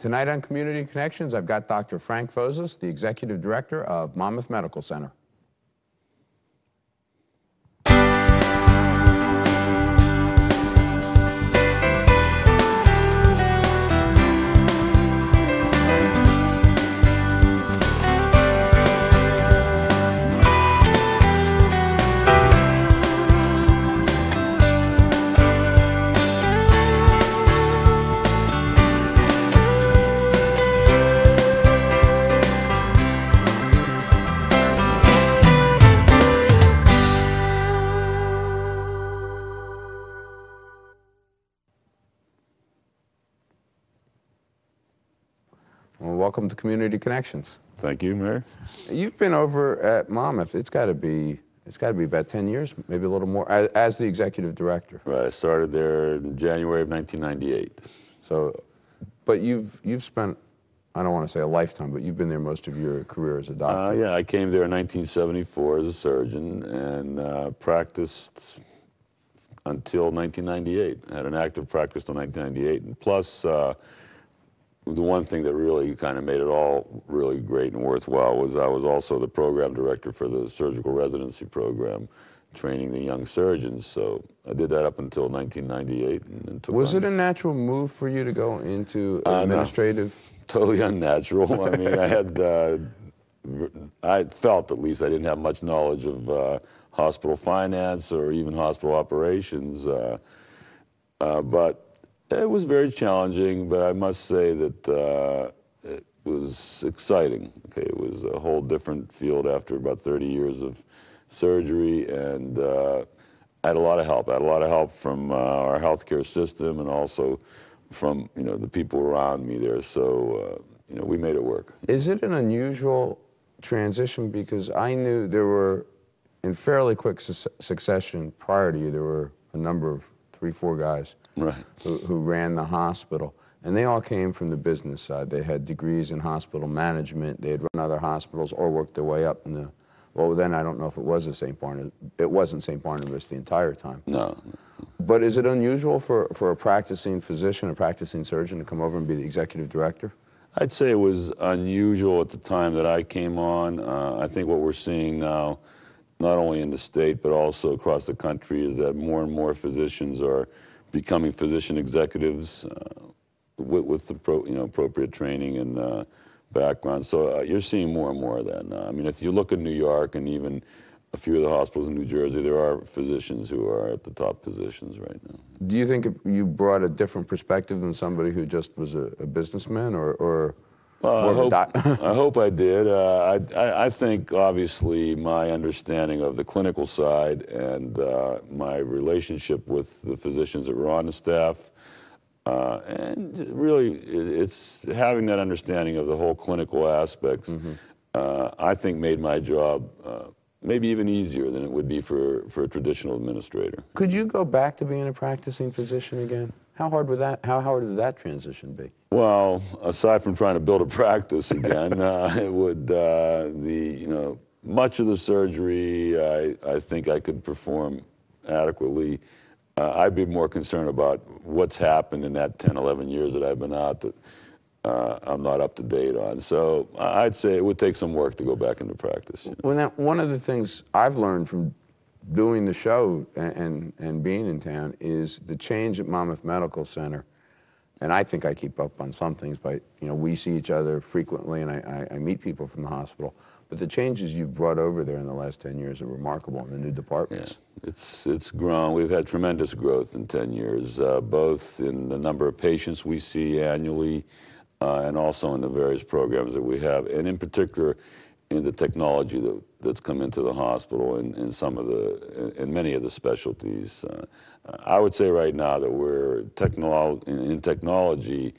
Tonight on Community Connections, I've got Dr. Frank Vozos, the Executive Director of Monmouth Medical Center. Well, welcome to Community Connections. Thank you, Mayor. You've been over at Monmouth. It's got to be about 10 years, maybe a little more, as the executive director. Right. I started there in January of 1998. So, but you've spent, I don't want to say a lifetime, but you've been there most of your career as a doctor. Yeah, I came there in 1974 as a surgeon and practiced until 1998. I had an active practice till 1998, and plus. The one thing that really kind of made it all really great and worthwhile was I was also the program director for the surgical residency program, training the young surgeons. So I did that up until 1998. And was it a natural move for you to go into administrative? No, totally unnatural. I mean, I felt at least I didn't have much knowledge of hospital finance or even hospital operations, but it was very challenging, but I must say that it was exciting. Okay, it was a whole different field after about 30 years of surgery, and I had a lot of help. I had a lot of help from our healthcare system and also from the people around me there. So we made it work. Is it an unusual transition? Because I knew there were, in fairly quick succession prior to you, there were a number of 3-4 guys. Right. Who ran the hospital, and they all came from the business side. They had degrees in hospital management. They had run other hospitals or worked their way up in the. Well, then I don't know if it was the St. Barnabas. It wasn't St. Barnabas the entire time. No. But is it unusual for a practicing physician, a practicing surgeon, to come over and be the executive director? I'd say it was unusual at the time that I came on. I think what we're seeing now, not only in the state but also across the country, is that more and more physicians are becoming physician executives with the appropriate training and background. So you're seeing more and more of that now. I mean, if you look at New York and even a few of the hospitals in New Jersey, there are physicians who are at the top positions right now. Do you think you brought a different perspective than somebody who just was a businessman, or I hope I did. I think, obviously, my understanding of the clinical side and my relationship with the physicians that were on the staff, and really, it's having that understanding of the whole clinical aspects, I think made my job maybe even easier than it would be for a traditional administrator. Could you go back to being a practicing physician again? How hard would that transition be? Well, aside from trying to build a practice again, it would much of the surgery I think I could perform adequately. I'd be more concerned about what's happened in that 10, 11 years that I've been out that I'm not up to date on. So I'd say it would take some work to go back into practice. Well, now, one of the things I've learned from doing the show and being in town is the change at Monmouth Medical Center. And I think I keep up on some things, but we see each other frequently, and I meet people from the hospital. But the changes you've brought over there in the last 10 years are remarkable in the new departments. Yeah, it's grown. We've had tremendous growth in 10 years, both in the number of patients we see annually, and also in the various programs that we have, and in particular in the technology that's come into the hospital and in many of the specialties. I would say right now that we're in technology.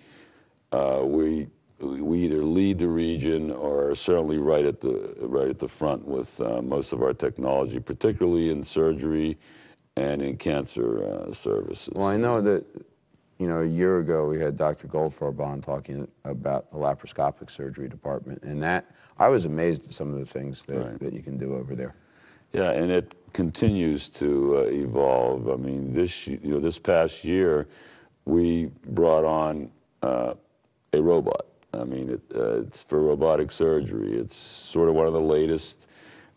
We either lead the region or are certainly right at the front with most of our technology, particularly in surgery and in cancer services. Well, I know that a year ago we had Dr. Goldfarb on talking about the laparoscopic surgery department, and that I was amazed at some of the things that you can do over there. Yeah, and it continues to evolve. I mean, this past year, we brought on a robot. I mean, it's for robotic surgery. It's sort of one of the latest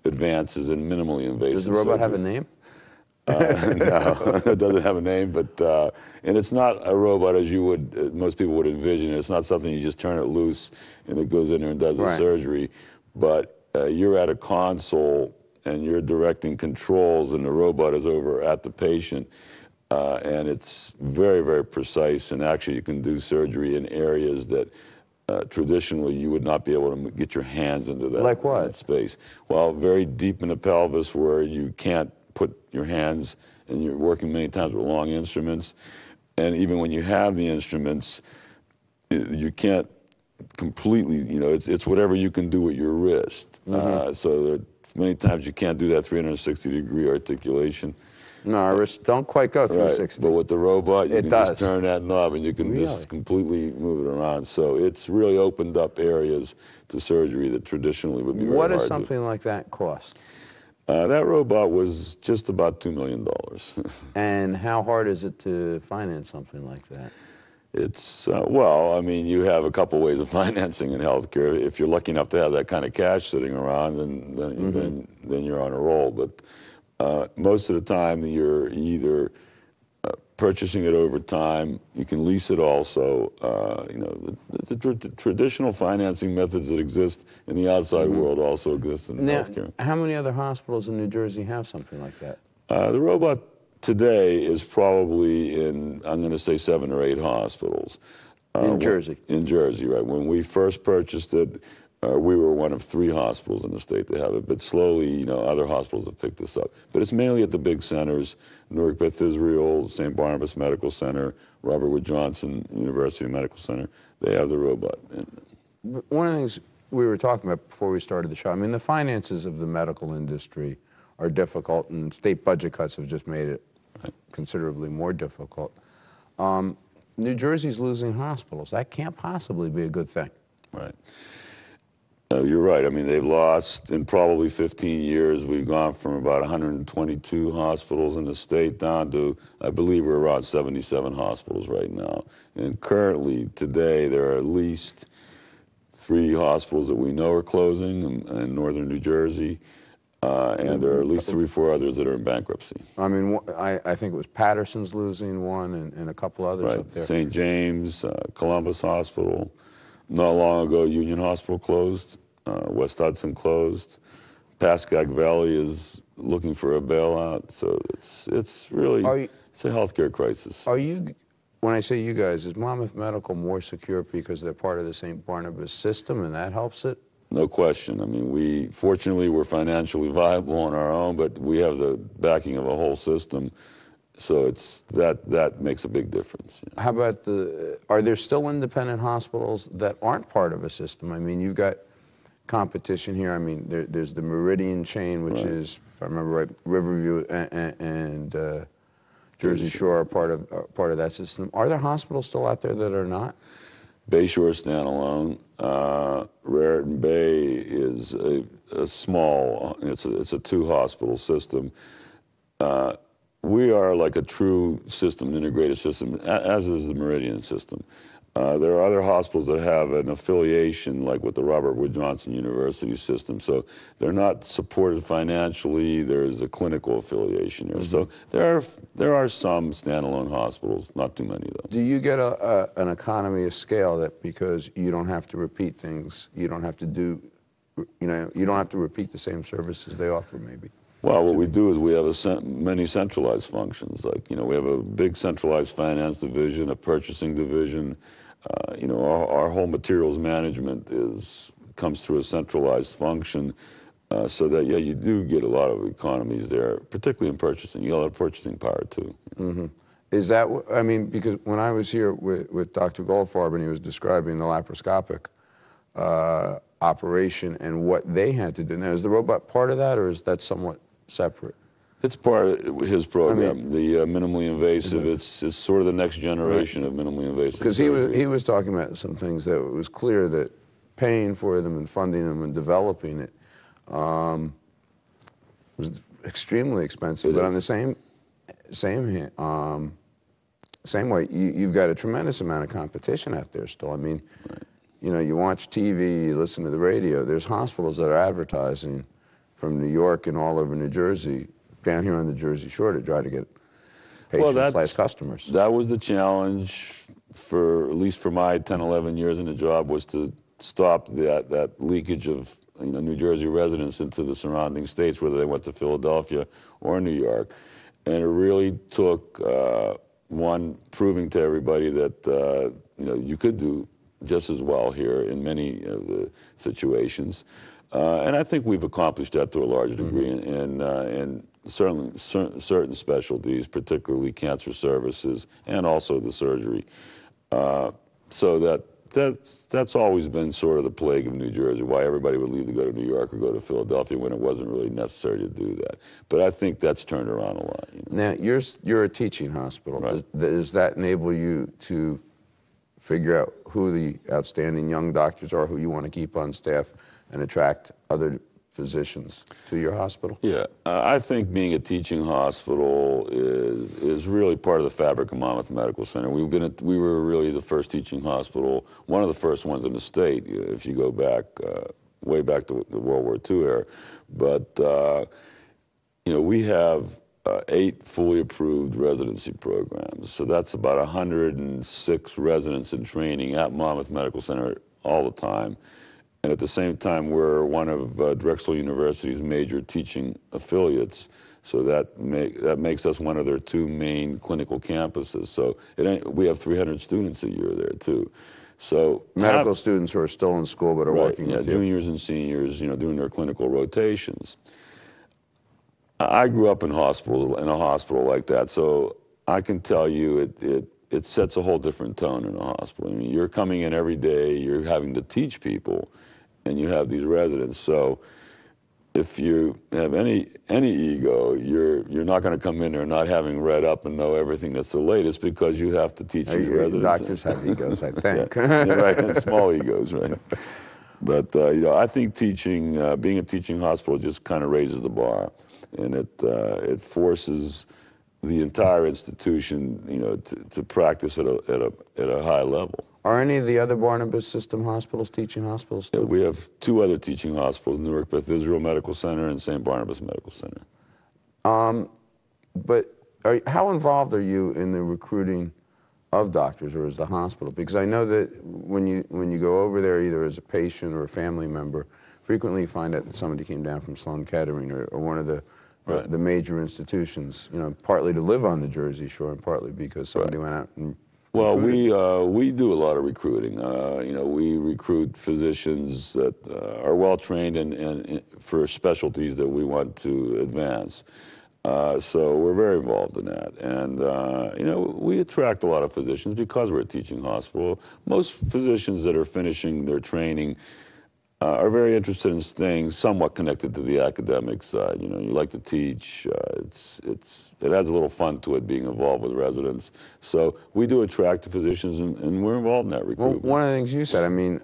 advances in minimally invasive Does the robot surgery. have a name? No, it doesn't have a name, but and it's not a robot as you would most people would envision. It's not something you just turn it loose and it goes in there and does the Right. surgery. But you're at a console and you're directing controls, and the robot is over at the patient, and it's very, very precise. And actually, you can do surgery in areas that traditionally you would not be able to get your hands into that, Like what? that space. Well, very deep in the pelvis where you can't put your hands, and you're working many times with long instruments. And even when you have the instruments, you can't completely, you know, it's whatever you can do with your wrist. So there, many times you can't do that 360-degree articulation. No, our wrists don't quite go 360. Right. But with the robot, you It can does. just turn that knob and you can Really? just completely move it around. So it's really opened up areas to surgery that traditionally would be very What hard does to. something like that cost? That robot was just about $2 million. And how hard is it to finance something like that? It's, well, I mean, you have a couple ways of financing in healthcare. If you're lucky enough to have that kind of cash sitting around, then you're on a roll. But most of the time, you're either purchasing it over time. You can lease it also. You know, the traditional financing methods that exist in the outside world also exist in Now, healthcare. how many other hospitals in New Jersey have something like that? The robot today is probably in, I'm going to say 7 or 8 hospitals. In Jersey? In Jersey, right. When we first purchased it, we were one of 3 hospitals in the state that have it, but slowly, you know, other hospitals have picked this up. But it's mainly at the big centers, Newark Beth Israel, St. Barnabas Medical Center, Robert Wood Johnson University Medical Center. They have the robot. One of the things we were talking about before we started the show, I mean, the finances of the medical industry are difficult, and state budget cuts have just made it considerably more difficult. New Jersey's losing hospitals. That can't possibly be a good thing. Right. You're right. I mean, they've lost, in probably 15 years, we've gone from about 122 hospitals in the state down to, I believe we're around 77 hospitals right now. And currently, today, there are at least 3 hospitals that we know are closing in northern New Jersey. And there are at least 3 or 4 others that are in bankruptcy. I mean, I think it was Patterson's losing one and a couple others up there. St. James, Columbus Hospital. Not long ago, Union Hospital closed. West Hudson closed. Pascagoula Valley is looking for a bailout. So it's really, it's a healthcare crisis. Are you, when I say you guys, is Monmouth Medical more secure because they're part of the St. Barnabas system and that helps it? No question. I mean, fortunately, we're financially viable on our own, but we have the backing of a whole system. So it's that makes a big difference. Yeah. How about are there still independent hospitals that aren't part of a system? I mean, you've got competition here. I mean, there's the Meridian chain, which is, if I remember right, Riverview and Jersey Shore are part of that system. Are there hospitals still out there that are not? Bayshore standalone. Raritan Bay is a small. It's a 2-hospital system. We are like a true system, an integrated system, as is the Meridian system. There are other hospitals that have an affiliation, like with the Robert Wood Johnson University system. So they're not supported financially. There's a clinical affiliation here. So there are some standalone hospitals, not too many though. Do you get an economy of scale that because you don't have to repeat things, you don't have to do, you know, you don't have to repeat the same services they offer maybe? Well, what we do is we have many centralized functions. Like, you know, we have a big centralized finance division, a purchasing division. You know, our whole materials management comes through a centralized function, so that, yeah, you do get a lot of economies there, particularly in purchasing. You got a lot of purchasing power, too. Mm-hmm. Is that, I mean, because when I was here with Dr. Goldfarb and he was describing the laparoscopic operation and what they had to do. Now, is the robot part of that, or is that somewhat separate? It's part of his program, the minimally invasive. It's sort of the next generation of minimally invasive because he was talking about some things that it was clear that paying for them and funding them and developing it was extremely expensive. But on the same same way, you've got a tremendous amount of competition out there still. I mean, you know, you watch TV, you listen to the radio, there's hospitals that are advertising from New York and all over New Jersey, down here on the Jersey Shore to try to get patients, customers. That was the challenge for, at least for my 10, 11 years in the job, was to stop that leakage of, you know, New Jersey residents into the surrounding states, whether they went to Philadelphia or New York. And it really took, one, proving to everybody that, you know, you could do just as well here in many of the situations. And I think we've accomplished that to a large degree, and certainly certain specialties, particularly cancer services and also the surgery. So that's always been sort of the plague of New Jersey, why everybody would leave to go to New York or go to Philadelphia when it wasn't really necessary to do that. But I think that's turned around a lot. You know? Now, you're a teaching hospital. Right. Does that enable you to figure out who the outstanding young doctors are who you want to keep on staff and attract other physicians to your hospital? Yeah, I think being a teaching hospital is really part of the fabric of Monmouth Medical Center. We were really the first teaching hospital, one of the first ones in the state, if you go back, way back to the World War II era. But, you know, we have 8 fully approved residency programs. So that's about 106 residents in training at Monmouth Medical Center all the time. And at the same time, we're one of Drexel University's major teaching affiliates. So that makes us one of their 2 main clinical campuses. So we have 300 students a year there too. So medical students who are still in school but are working with you. Juniors and seniors, you know, doing their clinical rotations. I grew up in a hospital like that, so I can tell you it sets a whole different tone in a hospital. I mean, you're coming in every day, you're having to teach people, and you have these residents. So if you have any ego, you're not going to come in there not having read up and know everything that's the latest, because you have to teach these residents. Doctors have egos, I think. Yeah, right, small egos, right? But you know, I think teaching, being a teaching hospital, just kind of raises the bar, and it forces the entire institution, you know, to practice at a high level. Are any of the other Barnabas System hospitals teaching hospitals too? Yeah, we have 2 other teaching hospitals: Newark Beth Israel Medical Center and St. Barnabas Medical Center. But how involved are you in the recruiting of doctors, or is the hospital? Because I know that when you go over there, either as a patient or a family member, frequently you find out that somebody came down from Sloan Kettering or one of the major institutions, you know, partly to live on the Jersey Shore and partly because somebody went out and recruited. Well, we do a lot of recruiting. You know, we recruit physicians that are well trained and for specialties that we want to advance. So we're very involved in that. And, you know, we attract a lot of physicians because we're a teaching hospital. Most physicians that are finishing their training are very interested in staying somewhat connected to the academic side. You know, you like to teach. It adds a little fun to it, being involved with residents. So we do attract the physicians, and we're involved in that recruitment. Well, one of the things you said, I mean,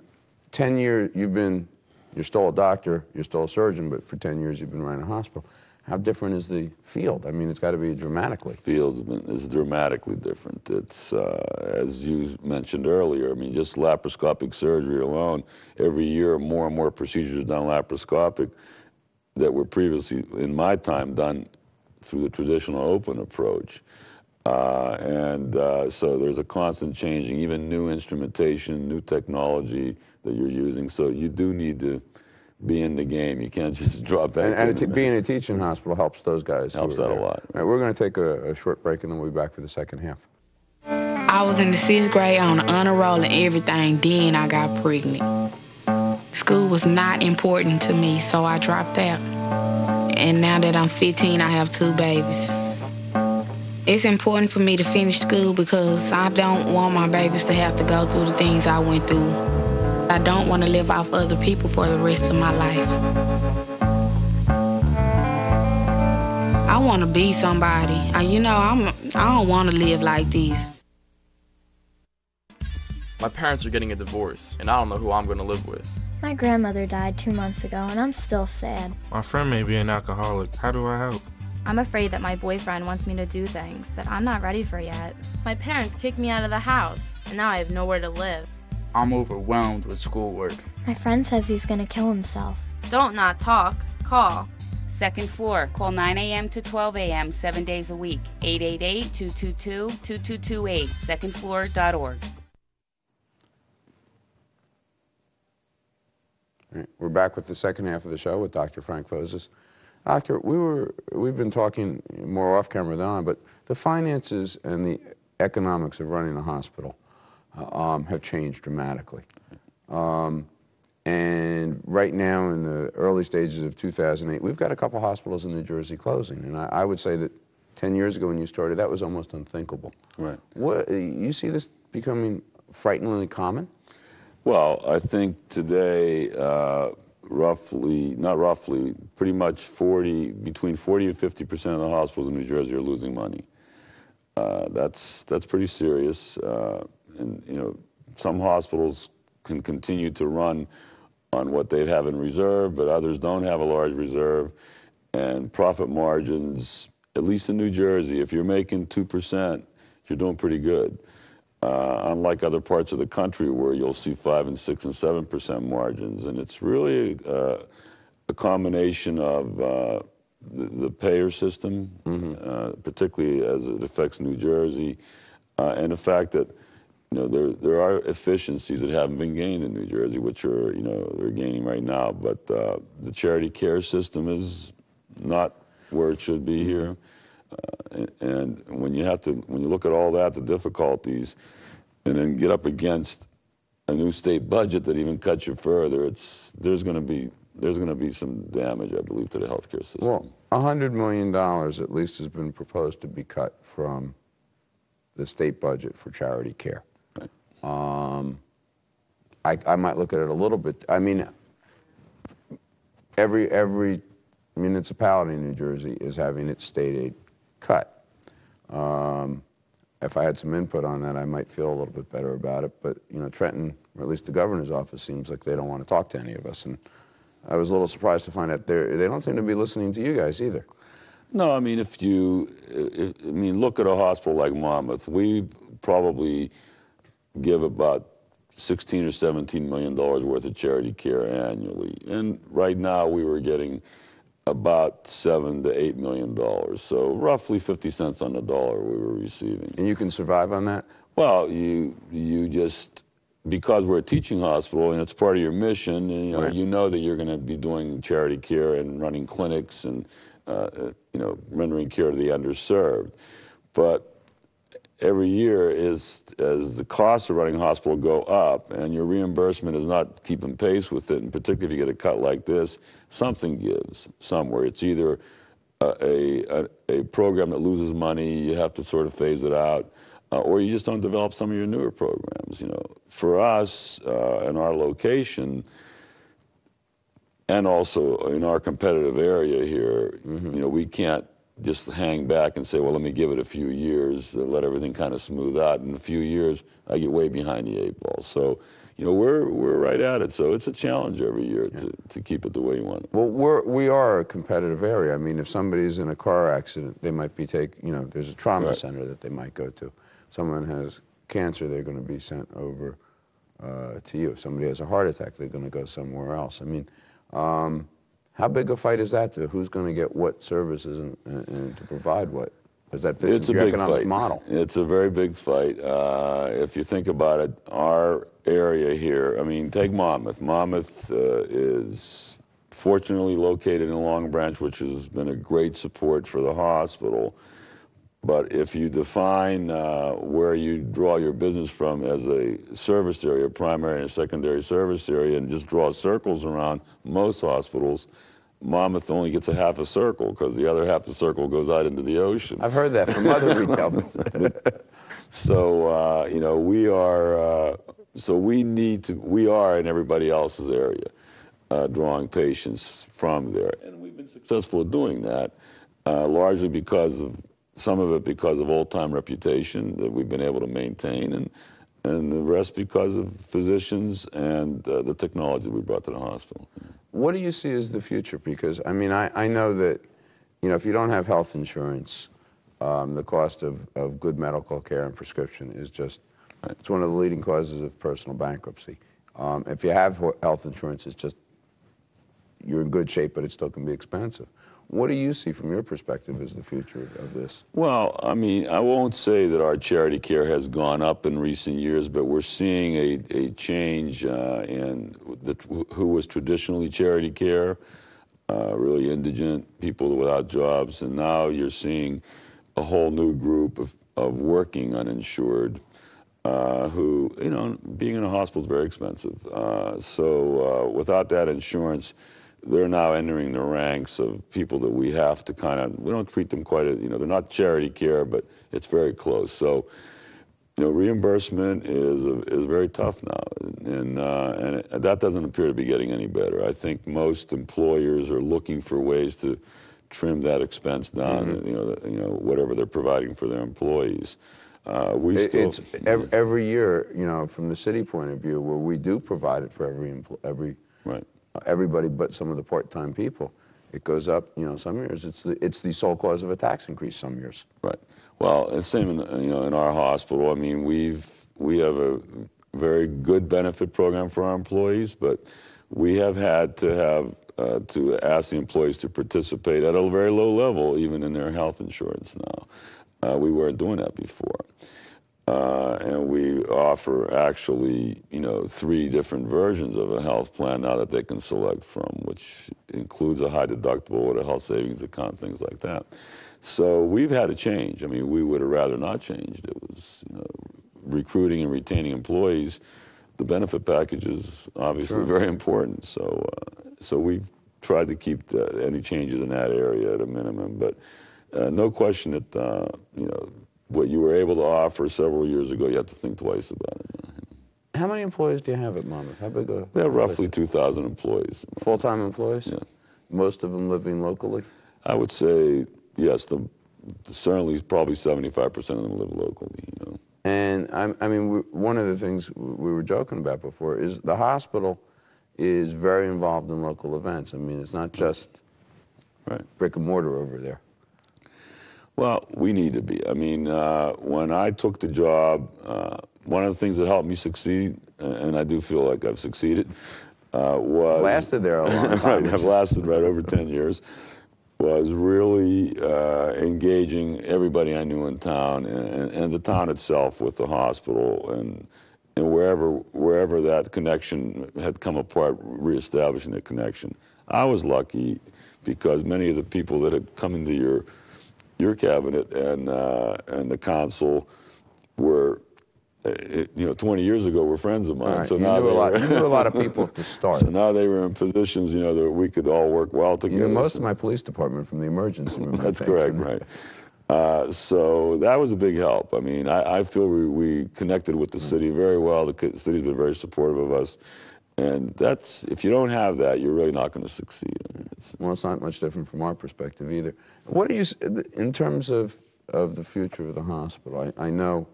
10 years, you're still a doctor, you're still a surgeon, but for 10 years you've been running a hospital. How different is the field? I mean, it's got to be dramatically. The field is dramatically different. It's, as you mentioned earlier, I mean, just laparoscopic surgery alone, every year more and more procedures are done laparoscopic that were previously, in my time, done through the traditional open approach. So there's a constant changing, even new instrumentation, new technology that you're using. So you do need to be in the game. You can't just drop back in. And being a teaching hospital helps those guys. Helps out a lot. All right, we're going to take a short break, and then we'll be back for the second half. I was in the 6th grade on the honor roll and everything. Then I got pregnant. School was not important to me, so I dropped out. And now that I'm 15, I have 2 babies. It's important for me to finish school because I don't want my babies to have to go through the things I went through. I don't want to live off other people for the rest of my life. I want to be somebody. You know, I don't want to live like this. My parents are getting a divorce, and I don't know who I'm going to live with. My grandmother died 2 months ago, and I'm still sad. My friend may be an alcoholic. How do I help? I'm afraid that my boyfriend wants me to do things that I'm not ready for yet. My parents kicked me out of the house, and now I have nowhere to live. I'm overwhelmed with schoolwork. My friend says he's gonna kill himself. Don't not talk. Call. Second floor. Call 9 a.m. to 12 a.m. 7 days a week. 888-222-2228. Secondfloor.org. All right, we're back with the second half of the show with Dr. Frank Vozos. Doctor, we've been talking more off camera than on, but the finances and the economics of running a hospital have changed dramatically. And right now, in the early stages of 2008, we've got a couple hospitals in New Jersey closing. And I would say that 10 years ago when you started, that was almost unthinkable. Right. You see this becoming frighteningly common? Well, I think today, pretty much between 40 and 50% of the hospitals in New Jersey are losing money. That's pretty serious. And you know, some hospitals can continue to run on what they have in reserve, but others don't have a large reserve. And profit margins, at least in New Jersey, if you're making 2%, you're doing pretty good. Unlike other parts of the country where you'll see 5 and 6 and 7% margins. And it's really a combination of the payer system, particularly as it affects New Jersey, and the fact that there are efficiencies that haven't been gained in New Jersey, which are they're gaining right now. But the charity care system is not where it should be here. And when you look at all that, the difficulties, and then get up against a new state budget that even cuts you further, there's going to be some damage, I believe, to the healthcare system. Well, $100 million at least has been proposed to be cut from the state budget for charity care. Right. I might look at it a little bit. I mean, every municipality in New Jersey is having its state aid cut. If I had some input on that, I might feel a little bit better about it. But Trenton, or at least the governor's office, seems like they don't want to talk to any of us. And I was a little surprised to find out they don't seem to be listening to you guys either. No, I mean, look at a hospital like Monmouth. We probably give about $16 or $17 million worth of charity care annually. And right now we were getting about $7 to $8 million. So roughly 50 cents on the dollar we were receiving. And you can survive on that? Well, you just, because we're a teaching hospital and it's part of your mission, and Right. you know that you're going to be doing charity care and running clinics and rendering care to the underserved. But every year, as the costs of running a hospital go up and your reimbursement is not keeping pace with it, and particularly if you get a cut like this, something gives somewhere. It's either a program that loses money, you have to sort of phase it out, or you just don't develop some of your newer programs. For us, in our location, and also in our competitive area here, we can't just hang back and say, well, let me give it a few years, let everything kind of smooth out. In a few years, I get way behind the 8 ball. So, we're right at it. So it's a challenge every year to keep it the way you want it. Well, we are a competitive area. I mean, if somebody's in a car accident, they might be there's a trauma Right. center that they might go to. Someone has cancer, they're going to be sent over to you. If somebody has a heart attack, they're going to go somewhere else. I mean, how big a fight is that to who's going to get what services and to provide what? Does that fit into your economic model? It's a very big fight. If you think about it, our area here, I mean, take Monmouth. Monmouth is fortunately located in Long Branch, which has been a great support for the hospital. But if you define where you draw your business from as a service area, primary and secondary service area, and just draw circles around most hospitals, Monmouth only gets a half a circle because the other half of the circle goes out into the ocean. I've heard that from other retail businesses. So, we are in everybody else's area, drawing patients from there. And we've been successful at doing that, largely because of some of it because of old-time reputation that we've been able to maintain, and the rest because of physicians and the technology we brought to the hospital. What do you see as the future? Because, I mean, I know that you know, if you don't have health insurance, the cost of good medical care and prescription is just, it's one of the leading causes of personal bankruptcy. If you have health insurance, it's just, you're in good shape, but it still can be expensive. What do you see from your perspective as the future of this? Well, I mean, I won't say that our charity care has gone up in recent years, but we're seeing a change in who was traditionally charity care, really indigent people without jobs, and now you're seeing a whole new group of working uninsured who, you know, being in a hospital is very expensive. So without that insurance, they're now entering the ranks of people that we have to kind of, we don't treat them quite, you know, they're not charity care, but it's very close. So, you know, reimbursement is very tough now, and that doesn't appear to be getting any better. I think most employers are looking for ways to trim that expense down, you know, whatever they're providing for their employees. Every year, you know, from the city point of view, where we do provide it for everybody but some of the part-time people, it goes up. You know, some years it's the sole cause of a tax increase. Some years. Right. Well, it's same in our hospital. I mean, we have a very good benefit program for our employees, but we have had to ask the employees to participate at a very low level, even in their health insurance now. We weren't doing that before. And we offer actually, you know, 3 different versions of a health plan now that they can select from, which includes a high deductible with a health savings account, things like that. So we've had to change. I mean, we would have rather not changed. It was, you know, recruiting and retaining employees. The benefit package is obviously very important. So, so we've tried to keep any changes in that area at a minimum. But no question that, you know, what you were able to offer several years ago, you have to think twice about it. How many employees do you have at Monmouth? How big a? We have roughly 2,000 employees. Full-time employees? Yeah. Most of them living locally? I would say, yes, certainly probably 75% of them live locally, you know. And I mean, one of the things we were joking about before is the hospital is very involved in local events. I mean, it's not just brick and mortar over there. Well, we need to be. I mean, when I took the job, one of the things that helped me succeed, and I do feel like I've succeeded, was... Lasted there a long time. I've lasted over 10 years, was really engaging everybody I knew in town and the town itself with the hospital and wherever that connection had come apart, reestablishing the connection. I was lucky because many of the people that had come into your cabinet and the council were, you know, 20 years ago were friends of mine. Right. So you now you knew a lot of people to start. So now they were in positions, you know, that we could all work well together. You knew most of my police department from the emergency room. That's correct, right. So that was a big help. I mean, I feel we connected with the city very well. The city's been very supportive of us. And that's, if you don't have that, you're really not going to succeed. I mean, well, it's not much different from our perspective either. What do you, in terms of the future of the hospital, I know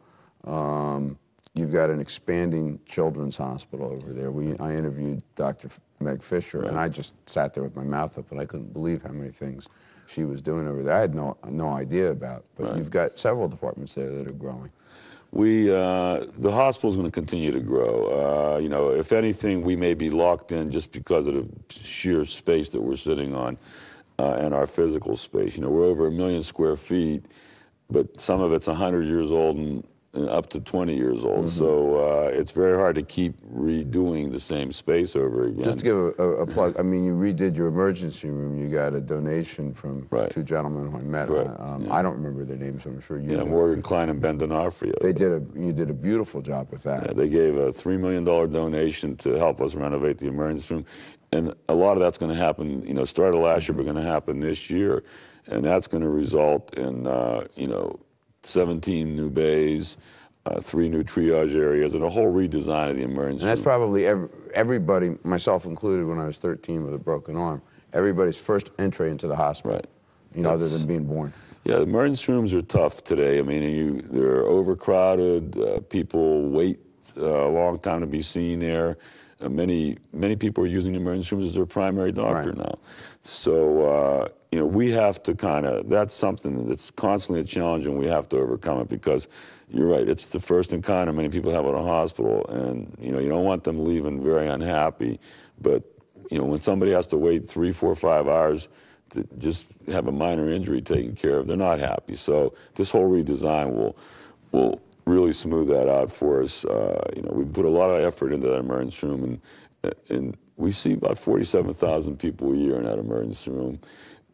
you've got an expanding children's hospital over there. I interviewed Dr. Meg Fisher, and I just sat there with my mouth up, and I couldn't believe how many things she was doing over there. I had no idea about, but you've got several departments there that are growing. The hospital is going to continue to grow. You know, if anything, we may be locked in just because of the sheer space that we're sitting on and our physical space. You know, we're over 1 million square feet, but some of it's 100 years old and up to 20 years old. So it's very hard to keep redoing the same space over again. Just to give a plug, I mean, you redid your emergency room. You got a donation from 2 gentlemen who I met. I don't remember their names, but I'm sure you do. Morgan Klein and Ben D'Onofrio. You did a beautiful job with that. Yeah, they gave a $3 million donation to help us renovate the emergency room. And a lot of that's going to happen, you know, started last year, but going to happen this year. And that's going to result in, you know, 17 new bays, 3 new triage areas, and a whole redesign of the emergency room. And that's probably everybody, myself included, when I was 13 with a broken arm, everybody's first entry into the hospital, you know, other than being born. Yeah, the emergency rooms are tough today. I mean, they're overcrowded. People wait a long time to be seen there. Many people are using the emergency rooms as their primary doctor now. So, you know, we have to that's something that's constantly a challenge, and we have to overcome it, because you're right, it's the first encounter many people have at a hospital, and, you know, you don't want them leaving very unhappy. But, you know, when somebody has to wait 3, 4, 5 hours to just have a minor injury taken care of, they're not happy. So this whole redesign will really smooth that out for us. You know, we put a lot of effort into that emergency room, and we see about 47,000 people a year in that emergency room.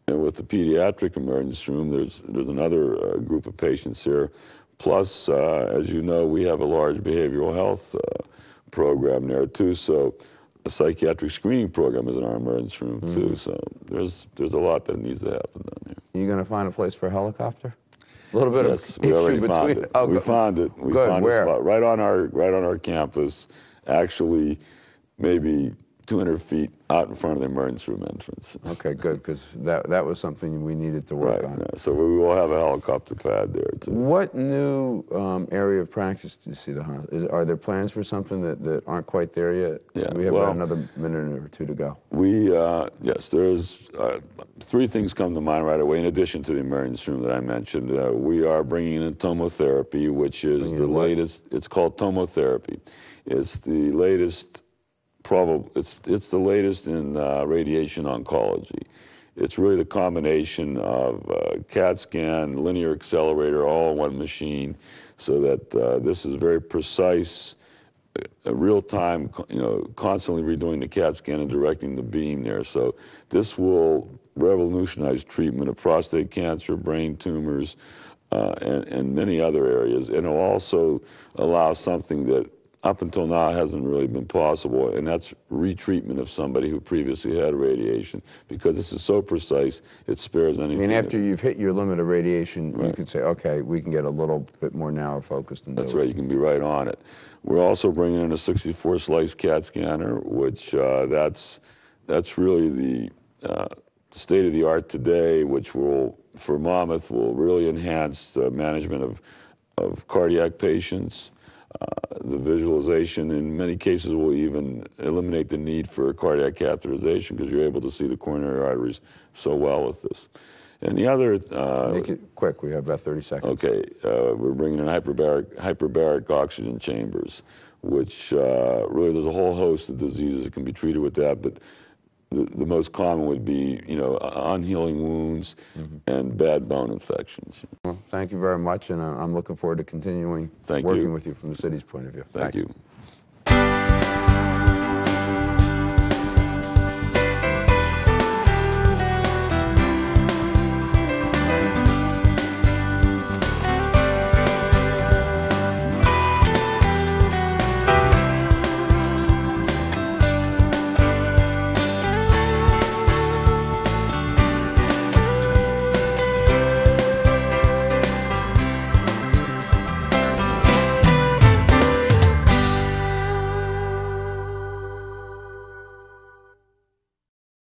And with the pediatric emergency room, there's another group of patients here. Plus, as you know, we have a large behavioral health program there too. So a psychiatric screening program is in our emergency room too. So there's a lot that needs to happen down here. Are you going to find a place for a helicopter? A little bit Yes, of we already issue found between. it. Oh, we found it. We good. found Where? a spot right on our campus. Actually, maybe 200 feet out in front of the emergency room entrance. Okay, good, because that was something we needed to work on. Yeah, so we will have a helicopter pad there too. What new area of practice do you see the hospital? Are there plans for something that aren't quite there yet? Yeah, We have about another minute or two to go. Yes, there's 3 things come to mind right away. In addition to the emergency room that I mentioned, we are bringing in tomotherapy, which is the latest. It's called tomotherapy. It's the latest. It's the latest in radiation oncology. It's really the combination of CAT scan, linear accelerator, all in one machine, so that this is very precise, real time, you know, constantly redoing the CAT scan and directing the beam there. So this will revolutionize treatment of prostate cancer, brain tumors, and many other areas. And it'll also allow something that up until now hasn't really been possible, and that's retreatment of somebody who previously had radiation, because this is so precise, it spares anything. I mean, after you've hit your limit of radiation, you can say, okay, we can get a little bit more narrow focused. That's right, you can be right on it. We're also bringing in a 64-slice CAT scanner, which that's really the state-of-the-art today, which will, for Monmouth, will really enhance the management of cardiac patients. The visualization in many cases will even eliminate the need for cardiac catheterization, because you're able to see the coronary arteries so well with this. And the other... Make it quick, we have about 30 seconds. Okay, we're bringing in hyperbaric oxygen chambers, which really there's a whole host of diseases that can be treated with that, but the most common would be, you know, unhealing wounds and bad bone infections. Well, thank you very much, and I'm looking forward to continuing working with you from the city's point of view. Thank Thanks. you.